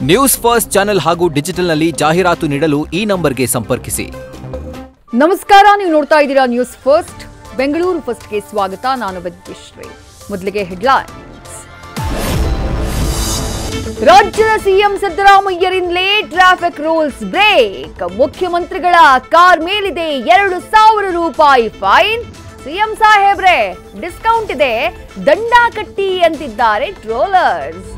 News first channel ಹಾಗೂ ಡಿಜಿಟಲ್ನಲ್ಲಿ ಜಾಹೀರಾತು ನೀಡಲು ಈ ನಂಬರ್ಗೆ ಸಂಪರ್ಕಿಸಿ. ನಮಸ್ಕಾರ, ನೀವು ನೋಡ್ತಾ ಇದ್ದೀರಾ ನ್ಯೂಸ್ ಫಸ್ಟ್. ಬೆಂಗಳೂರು ಫಸ್ಟ್ಗೆ ಸ್ವಾಗತ. ನಾನು ವಿದ್ಯಶ್ರೀ. ಮೊದಲಿಗೆ ಹೆಡ್ಲೈನ್ಸ್. ರಾಜ್ಯದ ಸಿಎಂ ಸಿದ್ದರಾಮಯ್ಯರಿಂದಲೇ ಟ್ರಾಫಿಕ್ ರೂಲ್ಸ್ ಬ್ರೇಕ್. ಮುಖ್ಯಮಂತ್ರಿಗಳ ಕಾರ್ ಮೇಲಿದೆ 2,000 ರೂಪಾಯಿ ಫೈನ್. ಸಿಎಂ ಸಾಹೇಬ್ರೆ ಡಿಸ್ಕೌಂಟ್ ಇದೆ, ದಂಡ ಕಟ್ಟಿ ಅಂತಿದ್ದಾರೆ ಟ್ರೋಲರ್ಸ್.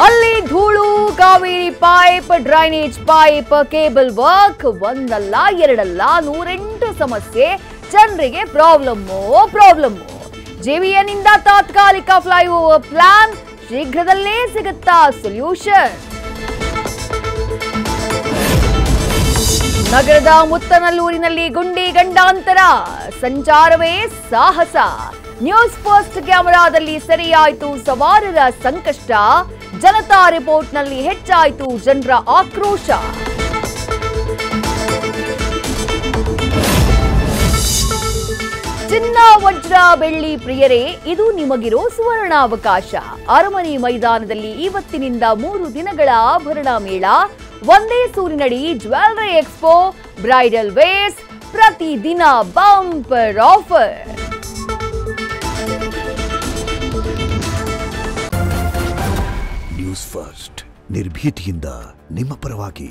ಅಲ್ಲಿ ಧೂಳು, Kaveri pipe, drainage pipe, cable work, ಒಂದಲ್ಲ ಎರಡಲ್ಲ 108 ಸಮಸ್ಯೆ. ಜನರಿಗೆ ಪ್ರಾಬ್ಲಮ್ಮು. ಜೆವಿಎನ್ ಇಂದ ತಾತ್ಕಾಲಿಕ ಫ್ಲೈಓವರ್ ಪ್ಲಾನ್, ಶೀಘ್ರದಲ್ಲೇ ಸಿಗುತ್ತಾ ಸೊಲ್ಯೂಷನ್. ನಗರದ ಮುತ್ತನಲ್ಲೂರಿನಲ್ಲಿ ಗುಂಡಿ ಗಂಡಾಂತರ, ಸಂಚಾರವೇ ಸಾಹಸ. ನ್ಯೂಸ್ ಫಸ್ಟ್ ಕ್ಯಾಮೆರಾದಲ್ಲಿ ಸೆರೆಯಾಯಿತು ಸವಾರರ ಸಂಕಷ್ಟ. ಜನತಾ ರಿಪೋರ್ಟ್ನಲ್ಲಿ ಹೆಚ್ಚಾಯಿತು ಜನರ ಆಕ್ರೋಶ. ಚಿನ್ನ, ವಜ್ರ, ಬೆಳ್ಳಿ ಪ್ರಿಯರೇ, ಇದು ನಿಮಗಿರೋ ಸುವರ್ಣಾವಕಾಶ. ಅರಮನೆ ಮೈದಾನದಲ್ಲಿ ಇವತ್ತಿನಿಂದ 3 ದಿನಗಳ ಆಭರಣ ಮೇಳ. ಒಂದೇ ಸೂರಿನಡಿ ಜ್ಯುವೆಲ್ಲರಿ ಎಕ್ಸ್ಪೋ, ಬ್ರೈಡಲ್ ವೇರ್ಸ್, ಪ್ರತಿದಿನ ಬಂಪರ್ ಆಫರ್. ನ್ಯೂಸ್ ಫಸ್ಟ್ ನಿರ್ಭೀತಿಯಿಂದ ನಿಮ್ಮ ಪರವಾಗಿ.